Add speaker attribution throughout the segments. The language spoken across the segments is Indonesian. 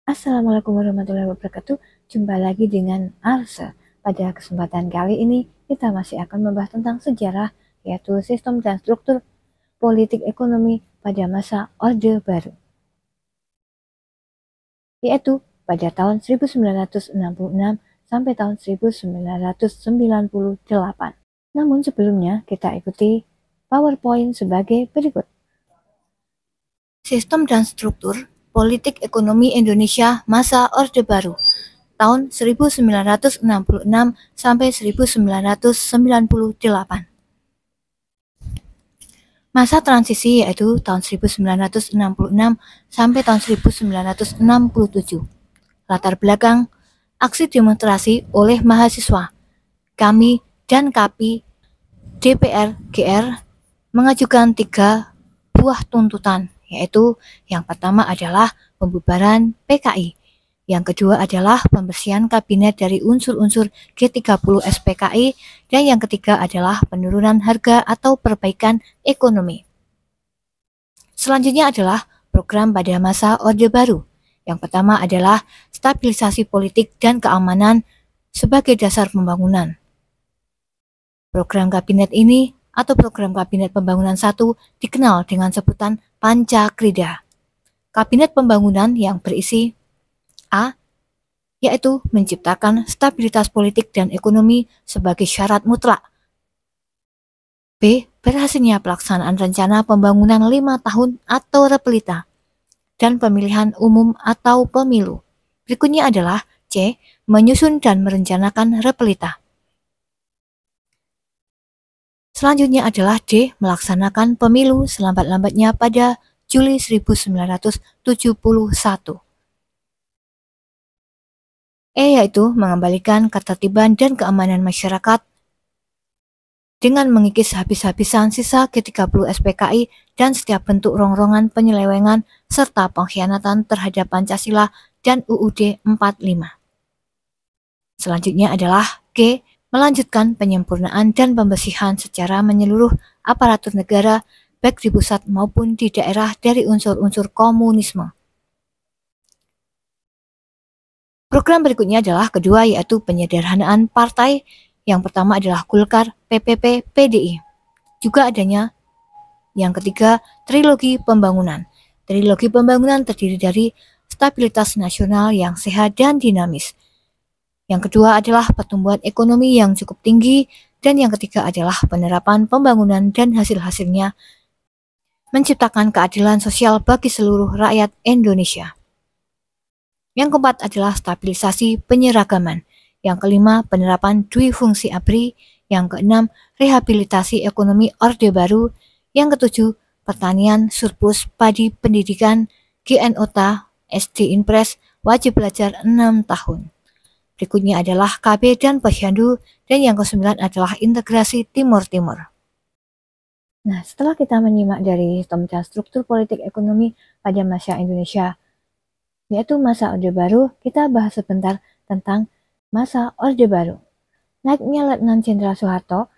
Speaker 1: Assalamualaikum warahmatullahi wabarakatuh. Jumpa lagi dengan Arsa. Pada kesempatan kali ini kita masih akan membahas tentang sejarah, yaitu sistem dan struktur politik ekonomi pada masa Orde Baru, yaitu pada tahun 1966 sampai tahun 1998. Namun sebelumnya kita ikuti PowerPoint sebagai berikut. Sistem dan struktur politik ekonomi Indonesia masa Orde Baru tahun 1966 sampai 1998. Masa transisi yaitu tahun 1966 sampai tahun 1967. Latar belakang aksi demonstrasi oleh mahasiswa, kami dan KAPI DPR GR mengajukan 3 buah tuntutan, yaitu yang pertama adalah pembubaran PKI, yang kedua adalah pembersihan kabinet dari unsur-unsur G30 SPKI, dan yang ketiga adalah penurunan harga atau perbaikan ekonomi. Selanjutnya adalah program pada masa Orde Baru. Yang pertama adalah stabilisasi politik dan keamanan sebagai dasar pembangunan. Program kabinet ini atau program Kabinet Pembangunan 1 dikenal dengan sebutan Pancakrida. Kabinet Pembangunan yang berisi A. Yaitu menciptakan stabilitas politik dan ekonomi sebagai syarat mutlak. B. Berhasilnya pelaksanaan rencana pembangunan 5 tahun atau repelita dan pemilihan umum atau pemilu. Berikutnya adalah C. Menyusun dan merencanakan repelita. Selanjutnya adalah D. Melaksanakan pemilu selambat-lambatnya pada Juli 1971. E. Yaitu mengembalikan ketertiban dan keamanan masyarakat dengan mengikis habis-habisan sisa G30 SPKI dan setiap bentuk rongrongan penyelewengan serta pengkhianatan terhadap Pancasila dan UUD 45. Selanjutnya adalah G. Melanjutkan penyempurnaan dan pembersihan secara menyeluruh aparatur negara baik di pusat maupun di daerah dari unsur-unsur komunisme. Program berikutnya adalah kedua, yaitu penyederhanaan partai. Yang pertama adalah Golkar, PPP, PDI. Juga adanya yang ketiga, trilogi pembangunan. Trilogi pembangunan terdiri dari stabilitas nasional yang sehat dan dinamis. Yang kedua adalah pertumbuhan ekonomi yang cukup tinggi, dan yang ketiga adalah penerapan pembangunan dan hasil-hasilnya menciptakan keadilan sosial bagi seluruh rakyat Indonesia. Yang keempat adalah stabilisasi penyeragaman. Yang kelima, penerapan dui fungsi ABRI. Yang keenam, rehabilitasi ekonomi Orde Baru. Yang ketujuh, pertanian, surplus, padi, pendidikan, GNOTA, SD Impres, wajib belajar 6 tahun. Berikutnya adalah KB dan Posyandu, dan yang ke-9 adalah integrasi Timur-Timur. Nah, setelah kita menyimak dari sistem dan struktur politik ekonomi pada masa Indonesia, yaitu masa Orde Baru, kita bahas sebentar tentang masa Orde Baru. Naiknya Letnan Jenderal Soeharto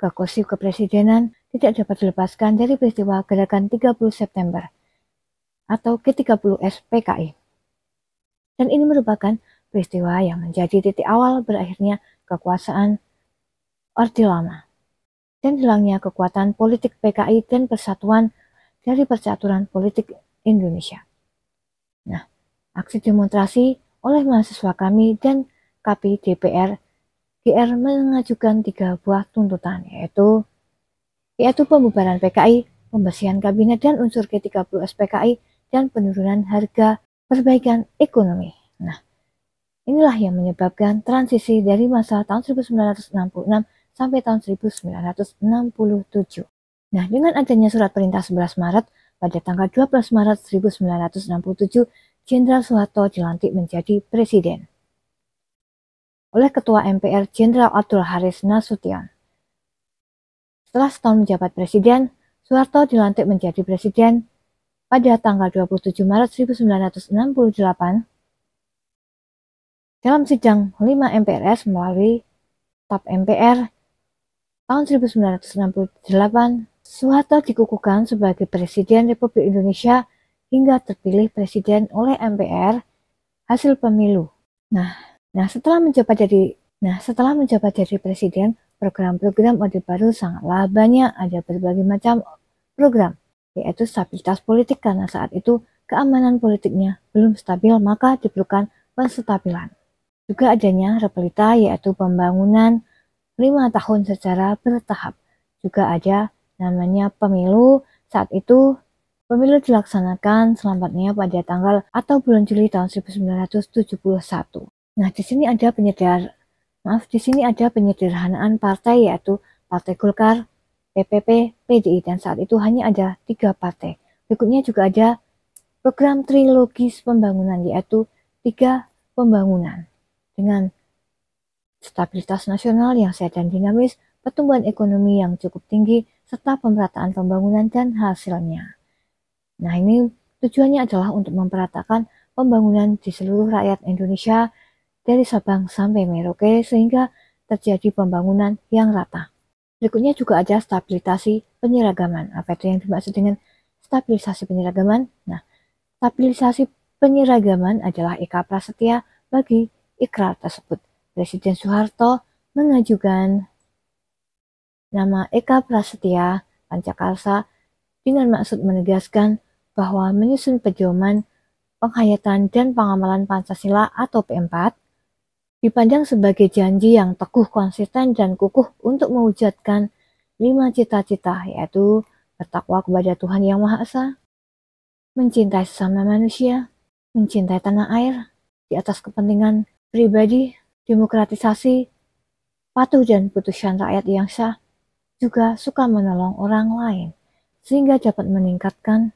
Speaker 1: ke kursi kepresidenan tidak dapat dilepaskan dari peristiwa Gerakan 30 September atau G30 SPKI. Dan ini merupakan peristiwa yang menjadi titik awal berakhirnya kekuasaan Orde Lama dan hilangnya kekuatan politik PKI dan persatuan dari percaturan politik Indonesia. Nah, aksi demonstrasi oleh mahasiswa kami dan KAPI DPR GR mengajukan 3 buah tuntutan, yaitu pembubaran PKI, pembersihan kabinet dan unsur G30 SPKI, dan penurunan harga, perbaikan ekonomi. Nah, inilah yang menyebabkan transisi dari masa tahun 1966 sampai tahun 1967. Nah, dengan adanya surat perintah 11 Maret, pada tanggal 12 Maret 1967, Jenderal Soeharto dilantik menjadi presiden oleh Ketua MPR Jenderal Abdul Haris Nasution. Setelah setahun menjabat presiden, Soeharto dilantik menjadi presiden pada tanggal 27 Maret 1968 dalam sidang 5 MPRS melalui TAP MPR tahun 1968. Soeharto dikukuhkan sebagai Presiden Republik Indonesia hingga terpilih presiden oleh MPR hasil pemilu. Setelah menjabat jadi presiden, program-program Orde Baru sangatlah banyak, ada berbagai macam program, yaitu stabilitas politik karena saat itu keamanan politiknya belum stabil, maka diperlukan penstabilan. Juga adanya repelita, yaitu pembangunan 5 tahun secara bertahap. Juga ada namanya pemilu. Saat itu pemilu dilaksanakan selambatnya pada tanggal atau bulan Juli tahun 1971. Di sini ada penyederhanaan partai, yaitu Partai Golkar, PPP, PDI, dan saat itu hanya ada 3 partai. Berikutnya juga ada program trilogis pembangunan, yaitu 3 pembangunan dengan stabilitas nasional yang sehat dan dinamis, pertumbuhan ekonomi yang cukup tinggi, serta pemerataan pembangunan dan hasilnya. Ini tujuannya adalah untuk memperatakan pembangunan di seluruh rakyat Indonesia dari Sabang sampai Merauke sehingga terjadi pembangunan yang rata. Berikutnya juga ada stabilisasi penyeragaman. Apa itu yang dimaksud dengan stabilisasi penyeragaman? Stabilisasi penyeragaman adalah Eka Prasetya bagi ikrar tersebut. Presiden Soeharto mengajukan nama Eka Prasetya Pancakarsa dengan maksud menegaskan bahwa menyusun pedoman penghayatan dan pengamalan Pancasila atau P4 dipandang sebagai janji yang teguh, konsisten, dan kukuh untuk mewujudkan 5 cita-cita, yaitu bertakwa kepada Tuhan Yang Maha Esa, mencintai sesama manusia, mencintai tanah air, di atas kepentingan pribadi, demokratisasi, patuh dan putusan rakyat yang sah, juga suka menolong orang lain, sehingga dapat meningkatkan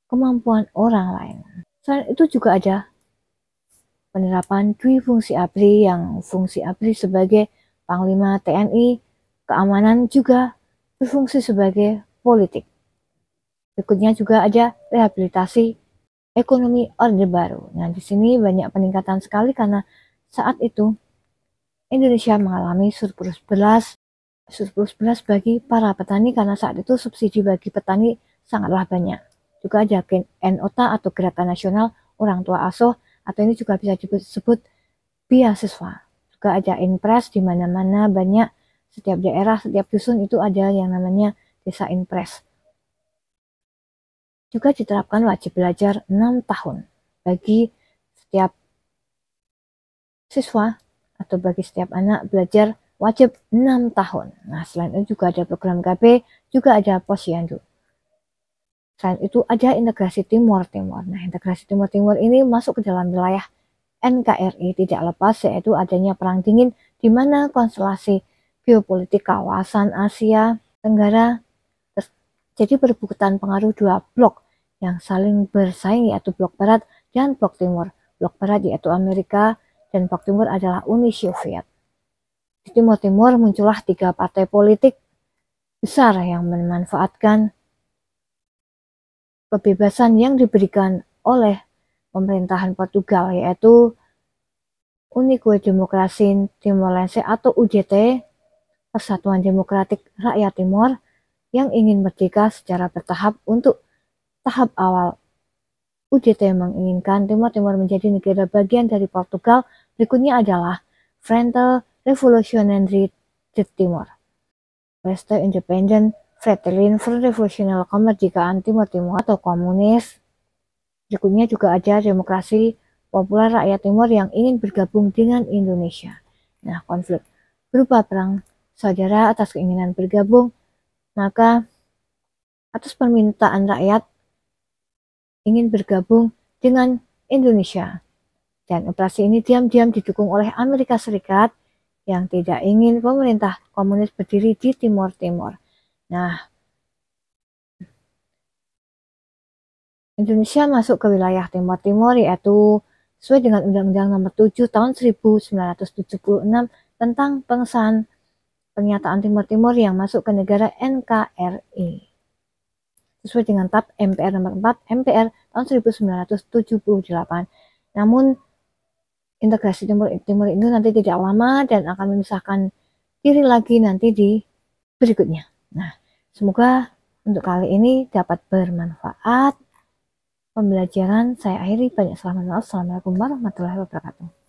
Speaker 1: kemampuan orang lain. Selain itu juga ada penerapan Dwi Fungsi ABRI, yang fungsi ABRI sebagai Panglima TNI, keamanan juga berfungsi sebagai politik. Berikutnya juga ada rehabilitasi ekonomi Orde Baru. Di sini banyak peningkatan sekali karena saat itu Indonesia mengalami surplus beras bagi para petani karena saat itu subsidi bagi petani sangatlah banyak. Juga ada NOTA atau Gerakan Nasional Orang Tua Asuh, atau ini juga bisa disebut beasiswa. Juga ada Inpres, di mana-mana banyak, setiap daerah, setiap dusun itu ada yang namanya desa Inpres. Juga diterapkan wajib belajar 6 tahun bagi setiap siswa atau bagi setiap anak, belajar wajib 6 tahun. Selain itu juga ada program KB, juga ada posyandu. Selain itu ada integrasi Timur-Timur. Integrasi Timur-Timur ini masuk ke dalam wilayah NKRI, tidak lepas yaitu adanya perang dingin di mana konstelasi geopolitik kawasan Asia Tenggara jadi berebutan pengaruh 2 blok yang saling bersaing, yaitu blok Barat dan blok Timur. Blok Barat yaitu Amerika dan blok Timur adalah Uni Soviet. Di Timur-Timur muncullah 3 partai politik besar yang memanfaatkan kebebasan yang diberikan oleh pemerintahan Portugal, yaitu Unico Demokrasi Timor-Leste atau UDT, Persatuan Demokratik Rakyat Timor, yang ingin merdeka secara bertahap. Untuk tahap awal, UDT menginginkan Timor-Timor menjadi negara bagian dari Portugal. Berikutnya adalah Frente Revolucionário de Timor, Leste Independent Fretilin Front Revolusional Kemerdekaan Timur-Timur atau komunis. Berikutnya juga ada Demokrasi Populer Rakyat Timur yang ingin bergabung dengan Indonesia. Konflik berupa perang saudara atas keinginan bergabung, maka atas permintaan rakyat ingin bergabung dengan Indonesia. Dan operasi ini diam-diam didukung oleh Amerika Serikat yang tidak ingin pemerintah komunis berdiri di Timur-Timur. Indonesia masuk ke wilayah Timur-Timur yaitu sesuai dengan Undang-Undang Nomor 7 Tahun 1976 tentang pengesahan pernyataan Timur-Timur yang masuk ke negara NKRI. Sesuai dengan TAP MPR Nomor 4 MPR tahun 1978. Namun integrasi Timur itu nanti tidak lama dan akan memisahkan diri lagi nanti di berikutnya. Semoga untuk kali ini dapat bermanfaat. pembelajaran saya akhiri. Banyak selamat. Assalamualaikum warahmatullahi wabarakatuh.